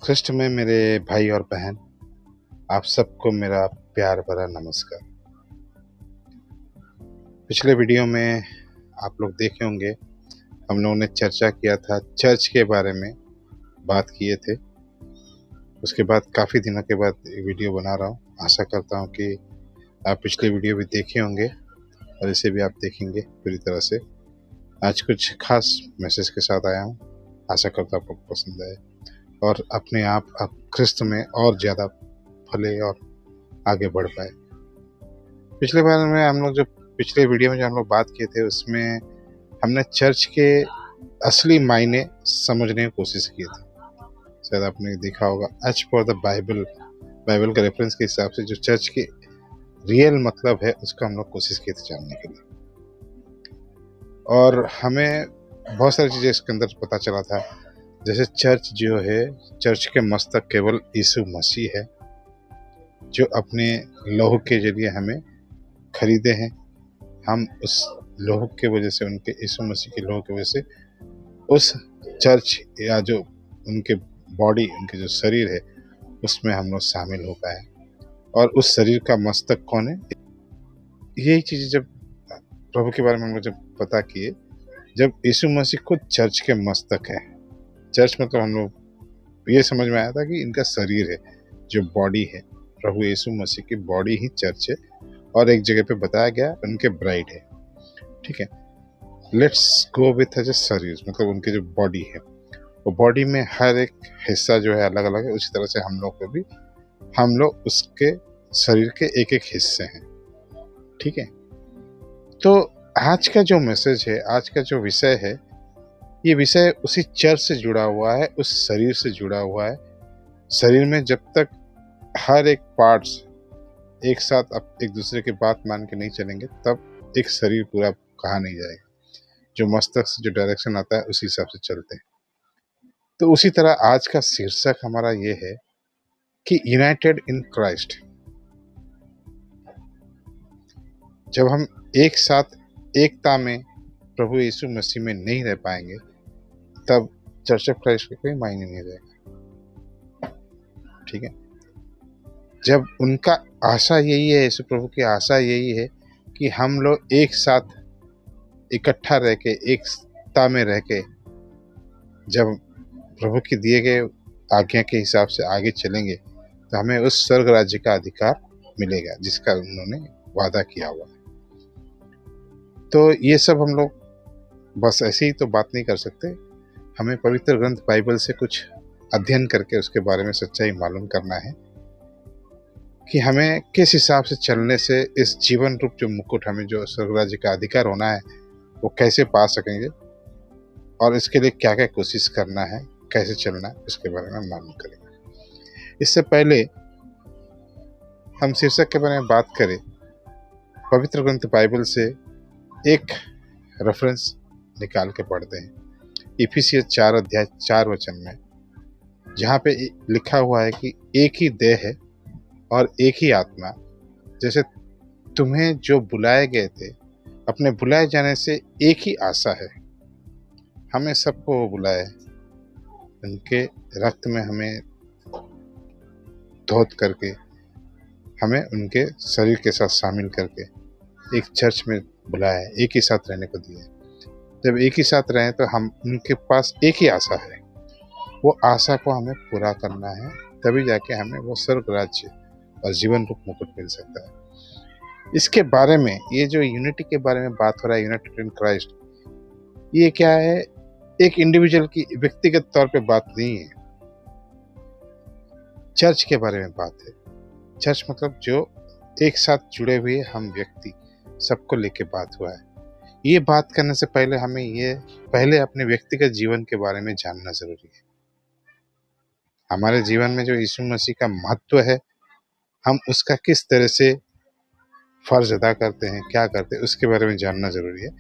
Christ में मेरे भाई और बहन, आप सबको मेरा प्यार भरा नमस्कार। पिछले वीडियो में आप लोग देखे होंगे, हम लोगों ने चर्चा किया था चर्च के बारे में, बात किए थे। उसके बाद काफ़ी दिनों के बाद ये वीडियो बना रहा हूँ। आशा करता हूँ कि आप पिछले वीडियो भी देखे होंगे और इसे भी आप देखेंगे पूरी तरह से। आज कुछ खास मैसेज के साथ आया हूँ। आशा करता हूँ आपको पसंद आए और अपने आप ख्रिस्त में और ज़्यादा फले और आगे बढ़ पाए। पिछले बार में हम लोग जो पिछले वीडियो में जो हम लोग बात किए थे, उसमें हमने चर्च के असली मायने समझने की कोशिश की थी। शायद आपने देखा होगा, एज पर द बाइबल का रेफरेंस के हिसाब से जो चर्च के रियल मतलब है उसका हम लोग कोशिश की थी जानने के लिए। और हमें बहुत सारी चीज़ें इसके अंदर पता चला था। जैसे चर्च जो है, चर्च के मस्तक केवल यीशु मसीह है, जो अपने लहू के जरिए हमें खरीदे हैं। हम उस लहू के वजह से, उनके यीशु मसीह के लहू की वजह से उस चर्च या जो उनके बॉडी, उनके जो शरीर है, उसमें हम लोग शामिल हो पाए। और उस शरीर का मस्तक कौन है, यही चीज़ जब प्रभु के बारे में हम लोग जब पता किए, जब यीशु मसीह खुद चर्च के मस्तक है। चर्च मतलब हम लोग ये समझ में आया था कि इनका शरीर है, जो बॉडी है, प्रभु यीशु मसीह की बॉडी ही चर्च है। और एक जगह पे बताया गया उनके ब्राइड है। ठीक है, let's go with as a शरीर, मतलब उनकी जो बॉडी है, वो बॉडी में हर एक हिस्सा जो है अलग अलग है। उसी तरह से हम लोग को भी, हम लोग उसके शरीर के एक एक हिस्से हैं। ठीक है, तो आज का जो मैसेज है, आज का जो विषय है, ये विषय उसी चर्च से जुड़ा हुआ है, उस शरीर से जुड़ा हुआ है। शरीर में जब तक हर एक पार्ट्स एक साथ अब एक दूसरे की बात मान के नहीं चलेंगे, तब एक शरीर पूरा कहा नहीं जाएगा। जो मस्तक से जो डायरेक्शन आता है, उसी हिसाब से चलते हैं। तो उसी तरह आज का शीर्षक हमारा ये है कि यूनाइटेड इन क्राइस्ट। जब हम एक साथ एकता में प्रभु यीशु मसीह में नहीं रह पाएंगे, तब चर्च ऑफ क्राइस्ट का कोई मायने नहीं रहेगा। ठीक है, जब उनका आशा यही है, यीशु प्रभु की आशा यही है कि हम लोग एक साथ इकट्ठा रह के, एकता में रह के, जब प्रभु के दिए गए आज्ञा के हिसाब से आगे चलेंगे, तो हमें उस स्वर्ग राज्य का अधिकार मिलेगा, जिसका उन्होंने वादा किया हुआ है। तो ये सब हम लोग बस ऐसे ही तो बात नहीं कर सकते। हमें पवित्र ग्रंथ बाइबल से कुछ अध्ययन करके उसके बारे में सच्चाई मालूम करना है कि हमें किस हिसाब से चलने से इस जीवन रूप जो मुकुट, हमें जो स्वर्ग राज्य का अधिकार होना है, वो कैसे पा सकेंगे, और इसके लिए क्या क्या कोशिश करना है, कैसे चलना है, इसके बारे में मालूम करेंगे। इससे पहले हम शीर्षक के बारे में बात करें, पवित्र ग्रंथ बाइबल से एक रेफरेंस निकाल के पढ़ते हैं। इफिसियंस 4 अध्याय 4 वचन में, जहाँ पे लिखा हुआ है कि एक ही देह है और एक ही आत्मा, जैसे तुम्हें जो बुलाए गए थे, अपने बुलाए जाने से एक ही आशा है। हमें सबको वो बुलाए, उनके रक्त में हमें धोत करके, हमें उनके शरीर के साथ शामिल करके एक चर्च में बुलाया है, एक ही साथ रहने को दिया है। जब एक ही साथ रहें तो हम उनके पास एक ही आशा है, वो आशा को हमें पूरा करना है, तभी जाके हमें वो स्वर्ग राज्य और जीवन रूप मुकुट मिल सकता है। इसके बारे में, ये जो यूनिटी के बारे में बात हो रहा है, यूनाइटेड इन क्राइस्ट, ये क्या है, एक इंडिविजुअल की व्यक्तिगत तौर पे बात नहीं है, चर्च के बारे में बात है। चर्च मतलब जो एक साथ जुड़े हुए हम व्यक्ति, सबको लेके बात हुआ है। ये बात करने से पहले हमें ये पहले अपने व्यक्तिगत जीवन के बारे में जानना जरूरी है। हमारे जीवन में जो यीशु मसीह का महत्व है, हम उसका किस तरह से फर्ज अदा करते हैं, क्या करते हैं, उसके बारे में जानना जरूरी है।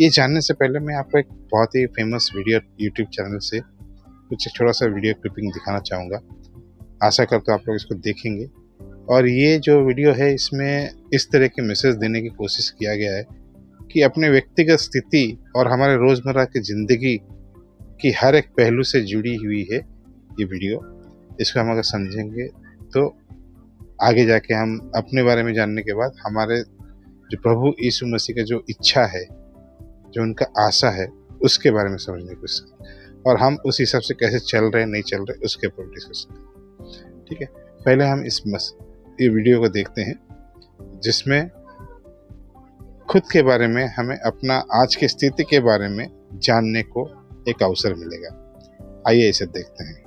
ये जानने से पहले मैं आपको एक बहुत ही फेमस वीडियो यूट्यूब चैनल से कुछ छोटा सा वीडियो क्लिपिंग दिखाना चाहूँगा। आशा करता हूँ आप लोग इसको देखेंगे। और ये जो वीडियो है, इसमें इस तरह के मैसेज देने की कोशिश किया गया है कि अपने व्यक्तिगत स्थिति और हमारे रोज़मर्रा की ज़िंदगी की हर एक पहलू से जुड़ी हुई है ये वीडियो। इसको हम अगर समझेंगे तो आगे जाके हम अपने बारे में जानने के बाद हमारे जो प्रभु यीशु मसीह का जो इच्छा है, जो उनका आशा है, उसके बारे में समझने की कोशिश करें और हम उस हिसाब से कैसे चल रहे हैं, नहीं चल रहे, उसके ऊपर डिस्कस करें। ठीक है, पहले हम ये वीडियो को देखते हैं जिसमें खुद के बारे में हमें अपना आज की स्थिति के बारे में जानने को एक अवसर मिलेगा। आइए इसे देखते हैं।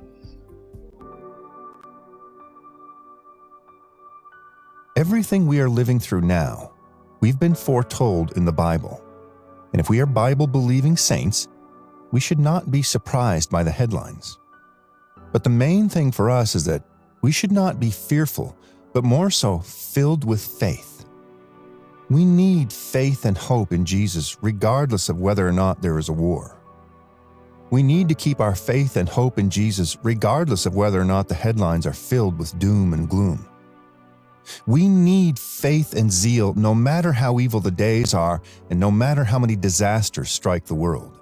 Everything we are living through now, we've been foretold in the Bible. And if we are Bible-believing saints, we should not be surprised by the headlines. But the main thing for us is that we should not be fearful, but more so filled with faith. We need faith and hope in Jesus regardless of whether or not there is a war. We need to keep our faith and hope in Jesus regardless of whether or not the headlines are filled with doom and gloom. We need faith and zeal no matter how evil the days are and no matter how many disasters strike the world.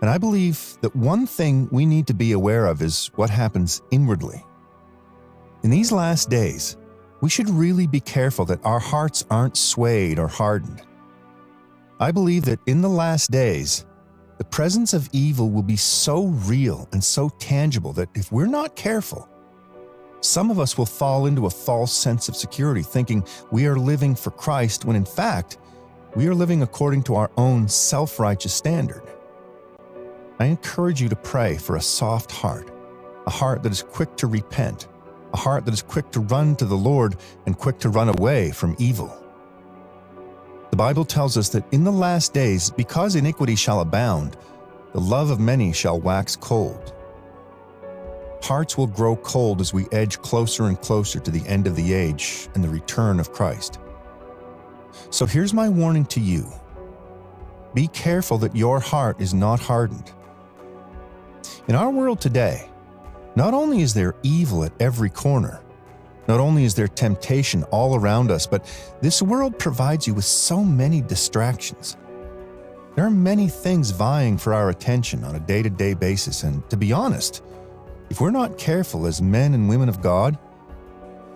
And I believe that one thing we need to be aware of is what happens inwardly. In these last days, we should really be careful that our hearts aren't swayed or hardened. I believe that in the last days, the presence of evil will be so real and so tangible that if we're not careful, some of us will fall into a false sense of security, thinking we are living for Christ when in fact, we are living according to our own self-righteous standard. I encourage you to pray for a soft heart, a heart that is quick to repent, a heart that is quick to run to the Lord and quick to run away from evil. The Bible tells us that in the last days, because iniquity shall abound, the love of many shall wax cold. Hearts will grow cold as we edge closer and closer to the end of the age and the return of Christ. So here's my warning to you. Be careful that your heart is not hardened. In our world today, not only is there evil at every corner, not only is there temptation all around us, but this world provides you with so many distractions. There are many things vying for our attention on a day-to-day basis, and to be honest, if we're not careful as men and women of God,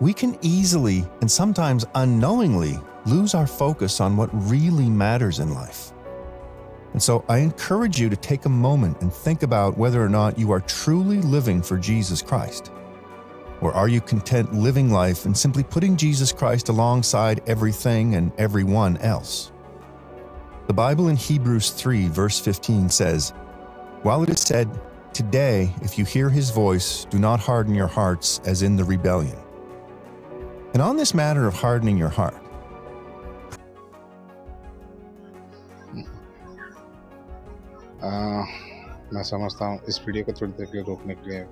we can easily and sometimes unknowingly lose our focus on what really matters in life. And so I encourage you to take a moment and think about whether or not you are truly living for Jesus Christ. Or are you content living life and simply putting Jesus Christ alongside everything and everyone else? The Bible in Hebrews 3 verse 15 says, "While it is said, 'Today, if you hear his voice, do not harden your hearts as in the rebellion.'" And on this matter of hardening your heart, मैं समझता हूँ इस video को थोड़ी देर के लिए रोकने के लिए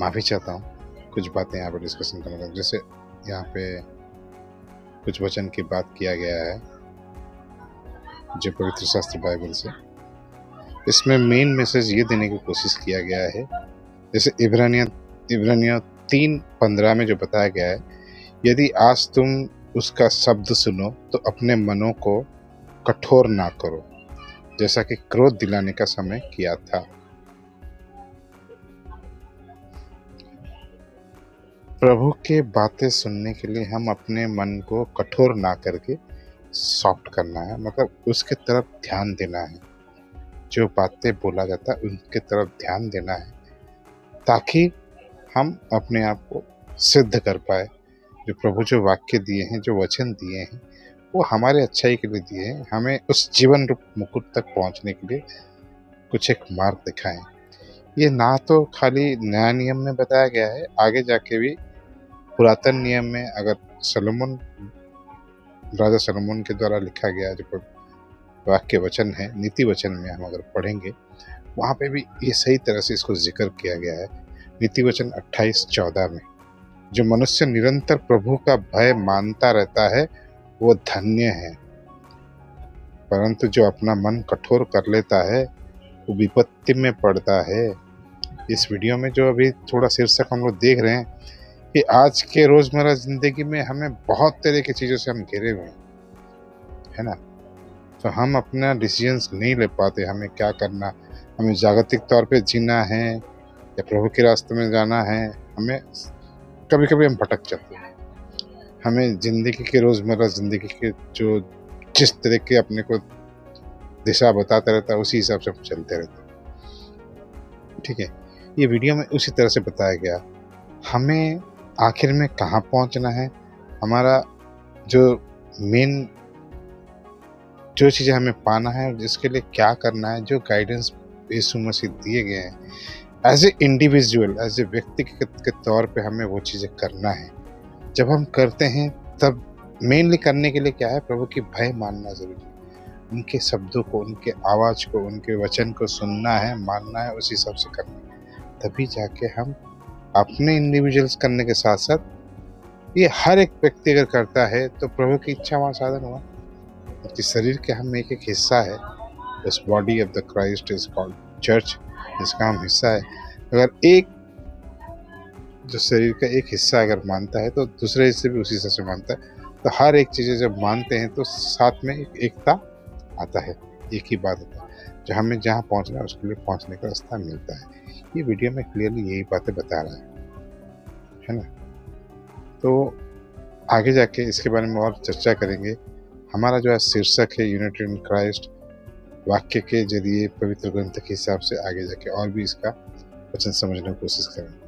माफ़ी चाहता हूँ। कुछ बातें यहाँ पे डिस्कशन करने लगा, जैसे यहाँ पे कुछ वचन की बात किया गया है जो पवित्र शास्त्र बाइबल से, इसमें मेन मैसेज ये देने की कोशिश किया गया है, जैसे इब्रानियों 3:15 में जो बताया गया है, यदि आज तुम उसका शब्द सुनो तो अपने मनों को कठोर ना करो, जैसा कि क्रोध दिलाने का समय किया था। प्रभु के बातें सुनने के लिए हम अपने मन को कठोर ना करके सॉफ्ट करना है, मतलब उसके तरफ ध्यान देना है। जो बातें बोला जाता है उनके तरफ ध्यान देना है, ताकि हम अपने आप को सिद्ध कर पाए। जो प्रभु जो वाक्य दिए हैं, जो वचन दिए हैं, वो हमारे अच्छाई के लिए दिए हैं, हमें उस जीवन रूप मुकुट तक पहुंचने के लिए कुछ एक मार्ग दिखाएं। ये ना तो खाली नया नियम में बताया गया है, आगे जाके भी पुरातन नियम में अगर राजा सलोमन के द्वारा लिखा गया जो वाक्य वचन है, नीति वचन में हम अगर पढ़ेंगे, वहाँ पे भी ये सही तरह से इसको जिक्र किया गया है। नीति वचन 28:14 में, जो मनुष्य निरंतर प्रभु का भय मानता रहता है वो धन्य है, परंतु जो अपना मन कठोर कर लेता है वो विपत्ति में पड़ता है। इस वीडियो में जो अभी थोड़ा शीर्षक हम लोग देख रहे हैं कि आज के रोजमर्रा जिंदगी में हमें बहुत तरह की चीज़ों से हम घिरे हुए हैं, है ना। तो हम अपना डिसीजंस नहीं ले पाते, हमें क्या करना, हमें जागतिक तौर पे जीना है या प्रभु के रास्ते में जाना है, हमें कभी कभी हम भटक जाते हैं। हमें ज़िंदगी के रोज़मर्रा ज़िंदगी के जो जिस तरह के अपने को दिशा बताता रहता है उसी हिसाब से हम चलते रहते हैं। ठीक है, ये वीडियो में उसी तरह से बताया गया हमें आखिर में कहाँ पहुँचना है, हमारा जो मेन जो चीज़ें हमें पाना है और जिसके लिए क्या करना है, जो गाइडेंस यीशु मसीह दिए गए हैं as a individual, as a व्यक्तिगत के तौर पे हमें वो चीज़ें करना है। जब हम करते हैं तब मेनली करने के लिए क्या है, प्रभु की भय मानना ज़रूरी है। उनके शब्दों को, उनके आवाज़ को, उनके वचन को सुनना है, मानना है, उसी हिसाब से करना है। तभी जाके हम अपने इंडिविजुअल्स करने के साथ साथ ये हर एक व्यक्ति अगर करता है तो प्रभु की इच्छा वहाँ साधन हुआ। क्योंकि शरीर के हम एक हिस्सा है, इस body of the Christ is called church, जिसका हम हिस्सा है। अगर एक जो शरीर का एक हिस्सा अगर मानता है तो दूसरे हिस्से भी उसी हिस्से से मानता है। तो हर एक चीज़ें जब मानते हैं तो साथ में एक एकता आता है, एक ही बात होता है। जो हमें जहाँ पहुँचना है उसके लिए पहुँचने का रास्ता मिलता है। ये वीडियो में क्लियरली यही बातें बता रहा है ना। तो आगे जाके इसके बारे में और चर्चा करेंगे। हमारा जो है शीर्षक है यूनाइटेड इन क्राइस्ट, वाक्य के जरिए पवित्र ग्रंथ के हिसाब से आगे जाके और भी इसका वचन समझने की कोशिश करेंगे।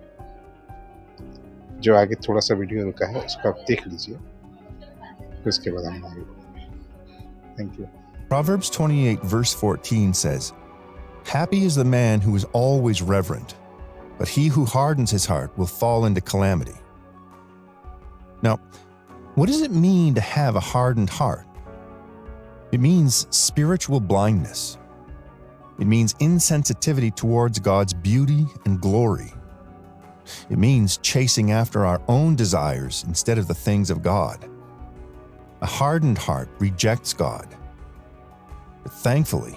जो आगे थोड़ा सा वीडियो रुका है उसको आप देख लीजिए, फिर उसके बाद हम आगे बढ़ेंगे। Thank you. Proverbs 28, verse 14 says, "Happy is the man who is always reverent, but he who hardens his heart will fall into calamity." Now, what does it mean to have a hardened heart? It means spiritual blindness. It means insensitivity towards God's beauty and glory. It means chasing after our own desires instead of the things of God. A hardened heart rejects God. But thankfully,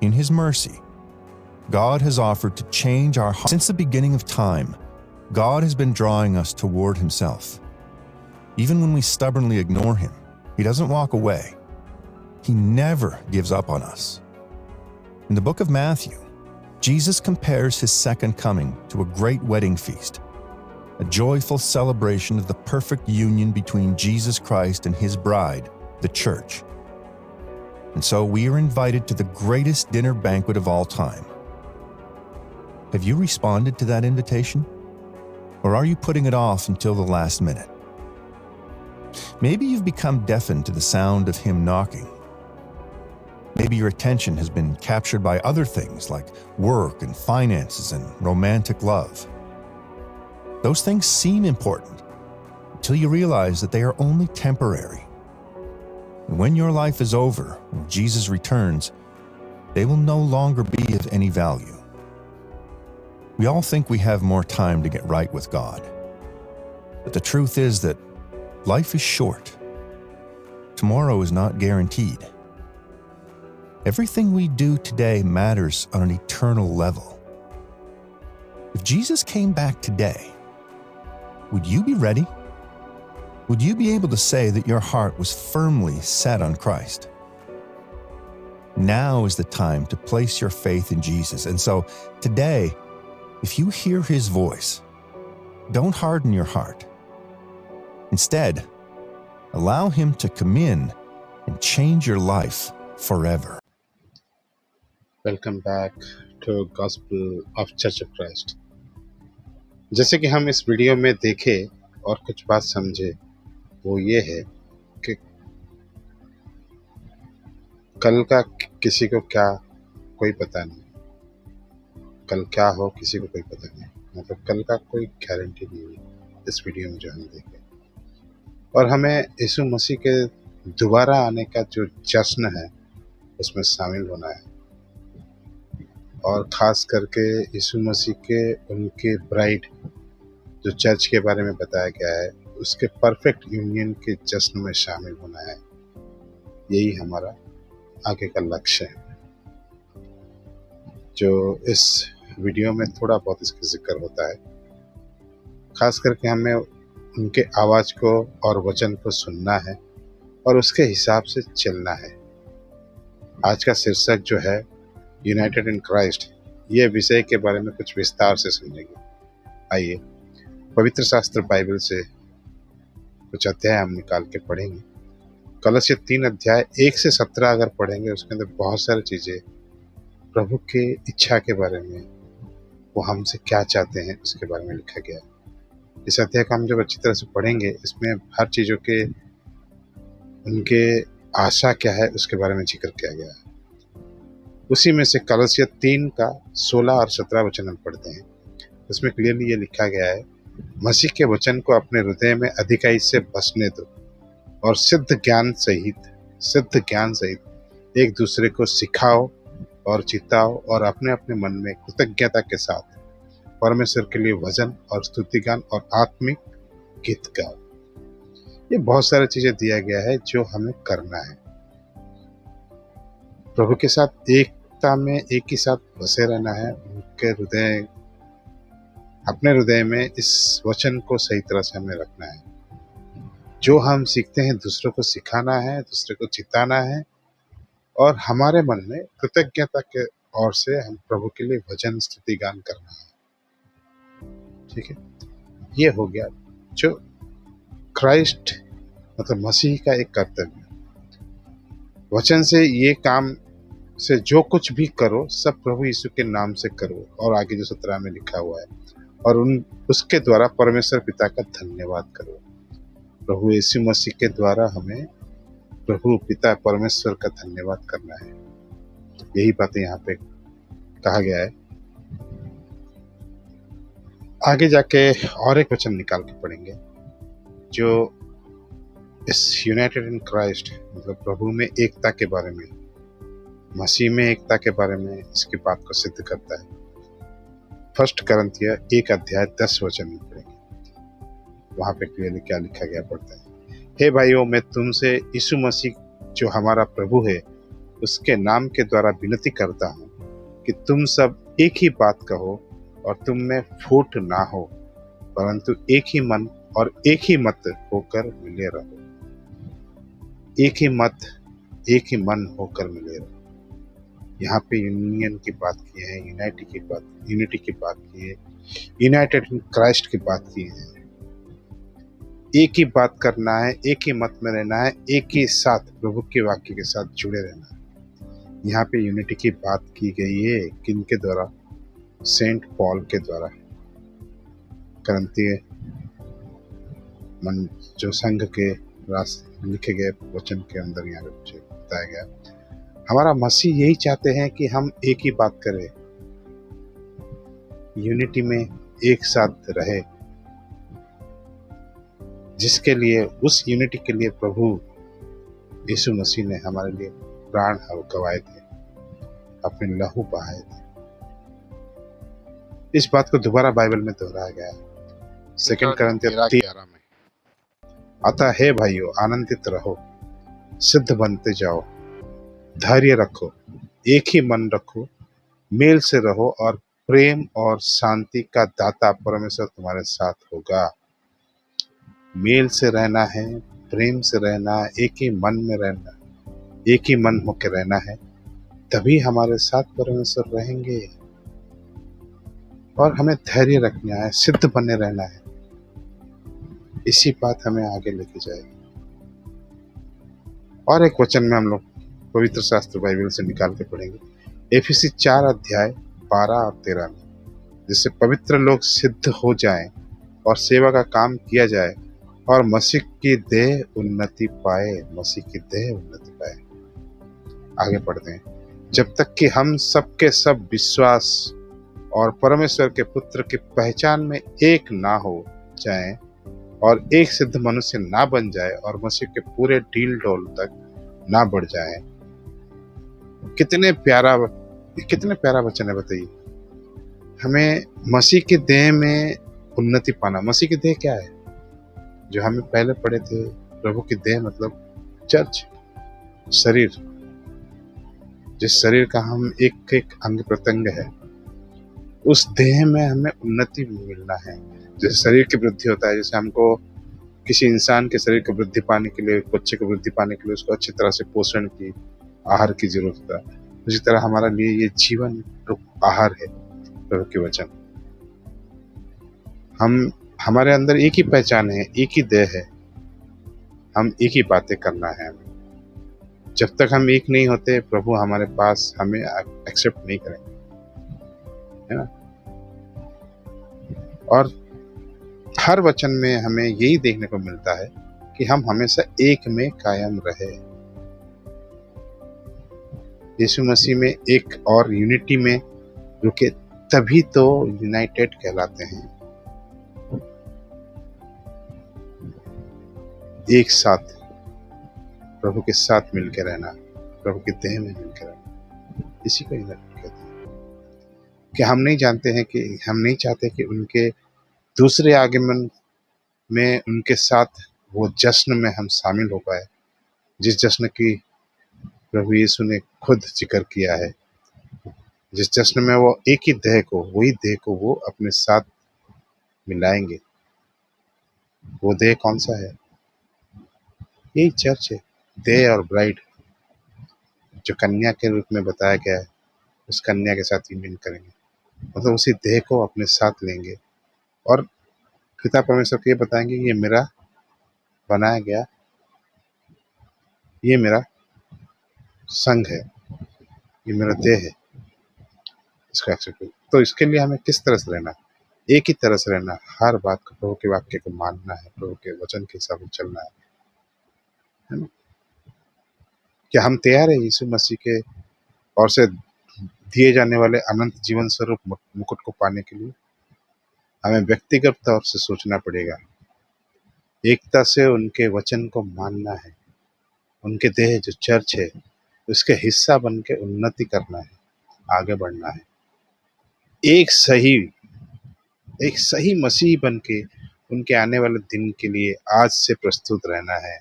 in His mercy, God has offered to change our hearts. Since the beginning of time, God has been drawing us toward Himself. Even when we stubbornly ignore Him, He doesn't walk away. He never gives up on us. In the book of Matthew, Jesus compares His second coming to a great wedding feast, a joyful celebration of the perfect union between Jesus Christ and His bride, the church. And so we are invited to the greatest dinner banquet of all time. Have you responded to that invitation? Or are you putting it off until the last minute? Maybe you've become deafened to the sound of Him knocking. Maybe your attention has been captured by other things like work and finances and romantic love. Those things seem important until you realize that they are only temporary. And when your life is over and Jesus returns, they will no longer be of any value. We all think we have more time to get right with God. But the truth is that life is short. Tomorrow is not guaranteed. Everything we do today matters on an eternal level. If Jesus came back today, would you be ready? Would you be able to say that your heart was firmly set on Christ? Now is the time to place your faith in Jesus. And so today, if you hear His voice, don't harden your heart. Instead, allow Him to come in and change your life forever. Welcome back to gospel of church of Christ. जैसे कि हम इस video में देखे और कुछ बात समझे, वो ये है कि कल का किसी को क्या कोई पता नहीं, कल क्या हो किसी को कोई पता नहीं, मतलब कल का कोई गारंटी नहीं हुई इस वीडियो में जो हम देखे। और हमें यीशु मसीह के दोबारा आने का जो जश्न है उसमें शामिल होना है, और ख़ास करके यीशु मसीह के उनके ब्राइड जो चर्च के बारे में बताया गया है उसके परफेक्ट यूनियन के जश्न में शामिल होना है। यही हमारा आगे का लक्ष्य है, जो इस वीडियो में थोड़ा बहुत इसका जिक्र होता है। ख़ास करके हमें उनके आवाज़ को और वचन को सुनना है और उसके हिसाब से चलना है। आज का शीर्षक जो है यूनाइटेड इन क्राइस्ट, ये विषय के बारे में कुछ विस्तार से समझेंगे। आइए पवित्र शास्त्र बाइबल से कुछ अध्याय हम निकाल के पढ़ेंगे। कलस्य 3 अध्याय 1 से 17 अगर पढ़ेंगे, उसके अंदर बहुत सारी चीज़ें प्रभु के इच्छा के बारे में, वो हमसे क्या चाहते हैं उसके बारे में लिखा गया है। इस अध्याय को हम जब अच्छी तरह से पढ़ेंगे, इसमें हर चीज़ों के उनके आशा क्या है उसके बारे में जिक्र किया गया है। उसी में से कलस्य 3 का 16 और 17 वचन हम पढ़ते हैं। उसमें क्लियरली ये लिखा गया है, मसीह के वचन को अपने हृदय में अधिकाई से बसने दो और सिद्ध ज्ञान सहित एक दूसरे को सिखाओ और चिताओ और अपने अपने मन में कृतज्ञता के साथ परमेश्वर के लिए भजन और स्तुतिगान और आत्मिक गीत गाओ। ये बहुत सारी चीजें दिया गया है जो हमें करना है। प्रभु के साथ एकता में एक ही साथ बसे रहना है। उनके अपने हृदय में इस वचन को सही तरह से हमें रखना है। जो हम सीखते हैं दूसरों को सिखाना है, दूसरे को चिताना है और हमारे मन में कृतज्ञता के ओर से हम प्रभु के लिए भजन स्तुति गान करना है। ठीक है, ये हो गया जो क्राइस्ट मतलब मसीह का एक कर्तव्य। वचन से ये काम से जो कुछ भी करो सब प्रभु यीशु के नाम से करो, और आगे जो 17 में लिखा हुआ है, और उसके द्वारा परमेश्वर पिता का धन्यवाद करो। प्रभु यीशु मसीह के द्वारा हमें प्रभु पिता परमेश्वर का धन्यवाद करना है। यही बातें यहाँ पे कहा गया है। आगे जाके और एक वचन निकाल के पढ़ेंगे जो इस यूनाइटेड इन क्राइस्ट मतलब प्रभु में एकता के बारे में, मसीह में एकता के बारे में इसकी बात को सिद्ध करता है। 1 कुरिन्थियों 1 अध्याय 10 वचन में पढ़ेंगे। वहां पे क्लियरली क्या लिखा गया पढ़ते हैं। हे भाइयों, मैं तुमसे यीशु मसीह जो हमारा प्रभु है उसके नाम के द्वारा विनती करता हूँ कि तुम सब एक ही बात कहो और तुम में फूट ना हो, परंतु एक ही मन और एक ही मत होकर मिले रहो। एक ही मत, एक ही मन होकर मिले रहो। यहाँ पे यूनियन की बात की है, यूनिटी की बात की है, यूनाइटेड इन क्राइस्ट की बात की है। एक ही बात करना है, एक ही मत में रहना है, एक ही साथ प्रभु के वाक्य के साथ जुड़े रहना है। यहाँ पे यूनिटी की बात की गई है किनके द्वारा? सेंट पॉल के द्वारा। कुरिन्थियों जो संघ के लिखे गए वचन के अंदर यहाँ पे बताया गया। हमारा मसीह यही चाहते हैं कि हम एक ही बात करें, यूनिटी में एक साथ रहे, जिसके लिए उस यूनिटी के लिए प्रभु यीशु मसीह ने हमारे लिए प्राण गवाए थे, अपने लहू बहाए थे। इस बात को दोबारा बाइबल में दोहराया गया है 2 कुरिन्थियों 13 में। अतः हे भाइयों, आनंदित रहो, सिद्ध बनते जाओ, धैर्य रखो, एक ही मन रखो, मेल से रहो और प्रेम और शांति का दाता परमेश्वर तुम्हारे साथ होगा। मेल से रहना है, प्रेम से रहना है, एक ही मन में रहना, एक ही मन होकर रहना है, तभी हमारे साथ परमेश्वर रहेंगे। और हमें धैर्य रखना है, सिद्ध बने रहना है। इसी बात हमें आगे लेके जाएगी। और एक वचन में हम लोग पवित्र शास्त्र बाइबल से निकाल के पढ़ेंगे, एफिसी 4 अध्याय 12 और 13 में, जिससे पवित्र लोग सिद्ध हो जाएं और सेवा का काम किया जाए और मसीह की देह उन्नति पाए। आगे पढ़ते हैं। जब तक कि हम सबके सब विश्वास और परमेश्वर के पुत्र की पहचान में एक ना हो जाएं और एक सिद्ध मनुष्य ना बन जाए और मसीह के पूरे ढील ढोल तक ना बढ़ जाए। कितने प्यारा वचन है, बताइए। हमें मसीह के देह में उन्नति पाना। मसीह की देह क्या है? जो हमें पहले पढ़े थे, प्रभु की देह मतलब चर्च, शरीर, जिस शरीर का हम एक एक अंग प्रत्यंग है, उस देह में हमें उन्नति मिलना है। जैसे शरीर की वृद्धि होता है, जैसे हमको किसी इंसान के शरीर की वृद्धि पाने के लिए, बच्चे की वृद्धि पाने के लिए उसको अच्छी तरह से पोषण की, आहार की जरूरत होता है। उसी तरह हमारे लिए ये जीवन रूप आहार है। प्रभु के वचन। हमारे अंदर एक ही पहचान है, एक ही देह है, हम एक ही बातें करना है हमें। जब तक हम एक नहीं होते, प्रभु हमारे पास हमें एक्सेप्ट नहीं करेंगे, है ना। और हर वचन में हमें यही देखने को मिलता है कि हम हमेशा एक में कायम रहे, यीशु मसीह में एक और यूनिटी में रुके, तभी तो यूनाइटेड कहलाते हैं। एक साथ प्रभु के साथ मिलकर रहना, प्रभु के देह में मिलकर रहना, इसी को यूनाइटेड कहते हैं। कि हम नहीं चाहते कि उनके दूसरे आगमन में उनके साथ वो जश्न में हम शामिल हो पाए, जिस जश्न की प्रभु यीशु ने खुद जिक्र किया है, जिस जश्न में वो एक ही वही देह को वो अपने साथ मिलाएंगे। वो देह कौन सा है? यही चर्च है, देह और ब्राइड, जो कन्या के रूप में बताया गया है, उस कन्या के साथ यूनियन करेंगे, मतलब उसी देह को अपने साथ लेंगे और पिता परमेश्वर को ये बताएंगे, ये मेरा बनाया गया, ये मेरा संघ है, ये मेरा देह है, इसका एक्सेप्ट। तो इसके लिए हमें किस तरह से रहना, एक ही तरह से रहना, हर बात को प्रभु के वाक्य को मानना है, प्रभु के वचन के हिसाब से चलना है ना। क्या हम तैयार है यीशु मसीह के और से दिए जाने वाले अनंत जीवन स्वरूप मुकुट को पाने के लिए? हमें व्यक्तिगत तौर से सोचना पड़ेगा, एकता से उनके वचन को मानना है, उनके देह जो चर्च है उसके हिस्सा बन के उन्नति करना है, आगे बढ़ना है, एक सही मसीह बन के उनके आने वाले दिन के लिए आज से प्रस्तुत रहना है।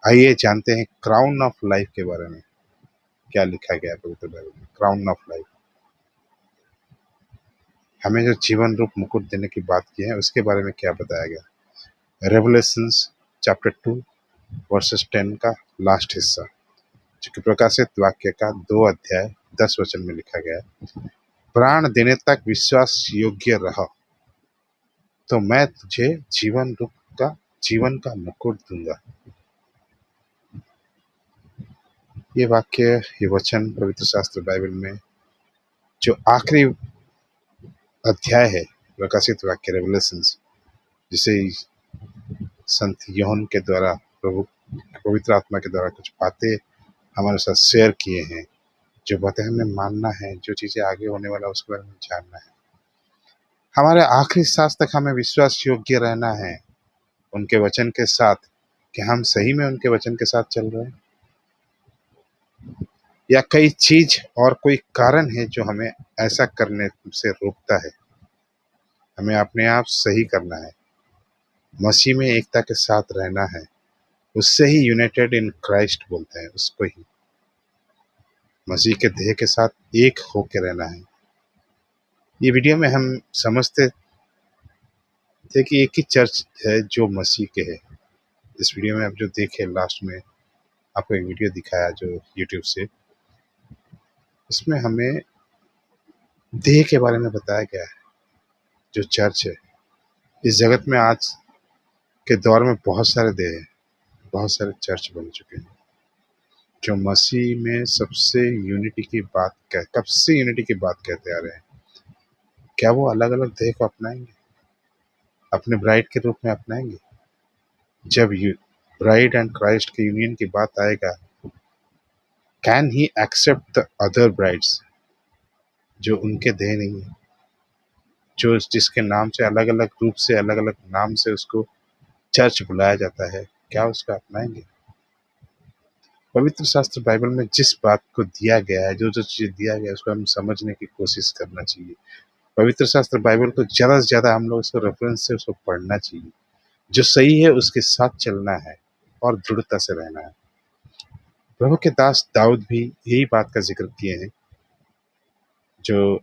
आइए जानते हैं क्राउन ऑफ लाइफ के बारे में क्या लिखा गया है पवित्र बाइबल में। क्राउन ऑफ लाइफ, हमें जो जीवन रूप मुकुट देने की बात की है उसके बारे में क्या बताया गया। रेवलेशंस चैप्टर 2 वर्सेस 10 का लास्ट हिस्सा, जो कि प्रकाशित वाक्य का 2 अध्याय 10 वचन में लिखा गया है। प्राण देने तक विश्वास योग्य रहा तो मैं तुझे जीवन का मुकुट दूंगा। ये वाक्य, ये वचन पवित्र शास्त्र बाइबल में जो आखिरी अध्याय है प्रकाशित वाक्य रेवलेशंस, जिसे संत यूहन्ना के द्वारा प्रभु पवित्र आत्मा के द्वारा कुछ बातें हमारे साथ शेयर किए हैं, जो बातें हमें मानना है, जो चीज़ें आगे होने वाला उसके बारे में जानना है। हमारे आखिरी सांस तक हमें विश्वास योग्य रहना है उनके वचन के साथ, कि हम सही में उनके वचन के साथ चल रहे हैं, या कई चीज और कोई कारण है जो हमें ऐसा करने से रोकता है। हमें अपने आप सही करना है, मसीह में एकता के साथ रहना है, उससे ही यूनाइटेड इन क्राइस्ट बोलते हैं, उसको ही मसीह के देह के साथ एक होके रहना है। ये वीडियो में हम समझते थे कि एक ही चर्च है जो मसीह के है। इस वीडियो में आप जो देखे लास्ट में आपको एक वीडियो दिखाया जो यूट्यूब से, इसमें हमें देह के बारे में बताया गया है जो चर्च है। इस जगत में आज के दौर में बहुत सारे देह हैं, बहुत सारे चर्च बन चुके हैं जो मसीह में सबसे यूनिटी की बात कब से यूनिटी की बात कहते आ रहे हैं। क्या वो अलग अलग देह को अपनाएंगे, अपने ब्राइड के रूप में अपनाएंगे? जब ब्राइड एंड क्राइस्ट के यूनियन की बात आएगा, can he accept the other brides जो उनके देह नहीं है, जो जिसके नाम से अलग अलग रूप से, अलग अलग नाम से उसको चर्च बुलाया जाता है, क्या उसका अपनाएंगे? पवित्र शास्त्र बाइबल में जिस बात को दिया गया है, जो जो चीज़ दिया गया है, उसको हम समझने की कोशिश करना चाहिए। पवित्र शास्त्र बाइबल को ज़्यादा से ज़्यादा हम लोग इसको रेफरेंस से उसको पढ़ना चाहिए। जो सही है उसके साथ चलना है और दृढ़ता से रहना है। प्रभु के दास दाऊद भी यही बात का जिक्र किए हैं, जो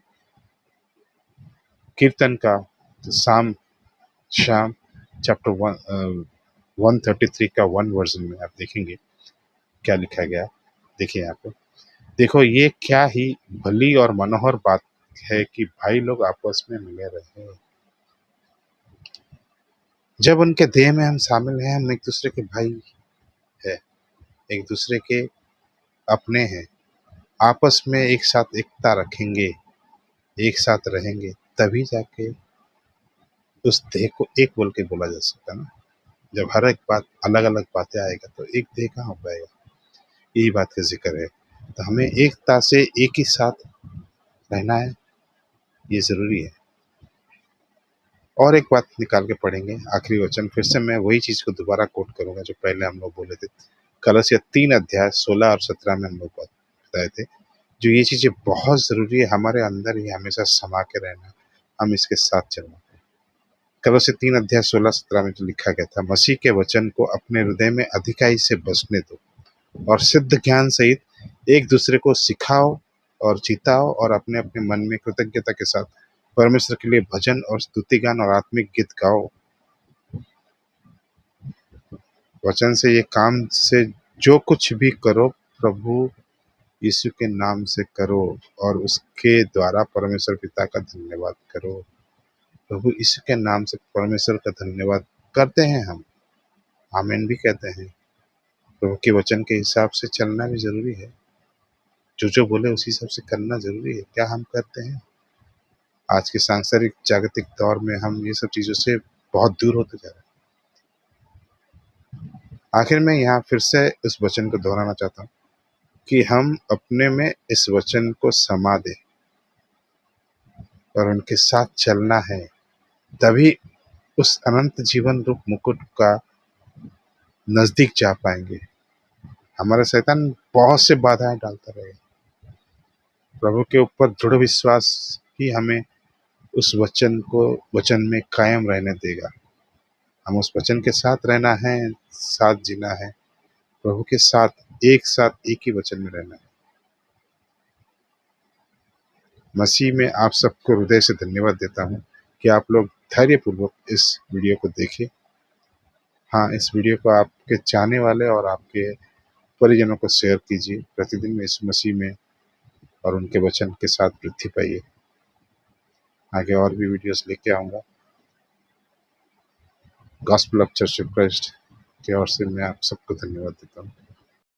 कीर्तन का शाम चैप्टर 133 का 1 वर्जन में आप देखेंगे क्या लिखा गया। देखिए यहाँ पे, देखो ये क्या ही भली और मनोहर बात है कि भाई लोग आपस में मिले रहे। जब उनके देह में हम शामिल हैं, हम एक दूसरे के भाई है, एक दूसरे के अपने हैं। आपस में एक साथ एकता रखेंगे, एक साथ रहेंगे, तभी जाके उस देह को एक बोल के बोला जा सकता है ना। जब हर एक बात अलग अलग बातें आएगा तो एक देह कहाँ हो पाएगा। यही बात का जिक्र है। तो हमें एकता से एक ही साथ रहना है, ये जरूरी है। और एक बात निकाल के पढ़ेंगे, आखिरी वचन। फिर से मैं वही चीज को दोबारा कोट करूंगा जो पहले हम लोग बोले थे। कलसिया 3 अध्याय 16 और 17 में हम लोग बताए थे, जो ये चीजें बहुत जरूरी है हमारे अंदर ही हमेशा समा के रहना, हम इसके साथ चलना। कलसिया 3 अध्याय 16-17 में जो लिखा गया था, मसीह के वचन को अपने हृदय में अधिकाई से बसने दो और सिद्ध ज्ञान सहित एक दूसरे को सिखाओ और चिताओ, और अपने अपने मन में कृतज्ञता के साथ परमेश्वर के लिए भजन और स्तुति गान और आत्मिक गीत गाओ। वचन से ये काम से जो कुछ भी करो, प्रभु यीशु के नाम से करो और उसके द्वारा परमेश्वर पिता का धन्यवाद करो। प्रभु यीशु के नाम से परमेश्वर का धन्यवाद करते हैं हम, आमीन भी कहते हैं। प्रभु के वचन के हिसाब से चलना भी जरूरी है, जो बोले उसी हिसाब से करना जरूरी है। क्या हम करते हैं? आज के सांसारिक जागतिक दौर में हम ये सब चीजों से बहुत दूर होते जा रहे हैं। आखिर में यहाँ फिर से इस वचन को दोहराना चाहता हूँ कि हम अपने में इस वचन को समा दें और उनके साथ चलना है, तभी उस अनंत जीवन रूप मुकुट का नजदीक जा पाएंगे। हमारा शैतान बहुत से बाधाएं डालता रहेगा, प्रभु के ऊपर दृढ़ विश्वास ही हमें उस वचन में कायम रहने देगा। हम उस वचन के साथ रहना है, साथ जीना है, प्रभु के साथ एक ही वचन में रहना है। मसीह में आप सबको हृदय से धन्यवाद देता हूँ कि आप लोग धैर्यपूर्वक इस वीडियो को देखें। हाँ, इस वीडियो को आपके चाहने वाले और आपके परिजनों को शेयर कीजिए। प्रतिदिन में इस मसीह में और उनके वचन के साथ वृद्धि पाइए। आगे और भी वीडियोस लेके आऊँगा। Gospel of church of Christ की ओर से मैं आप सबको धन्यवाद देता हूँ।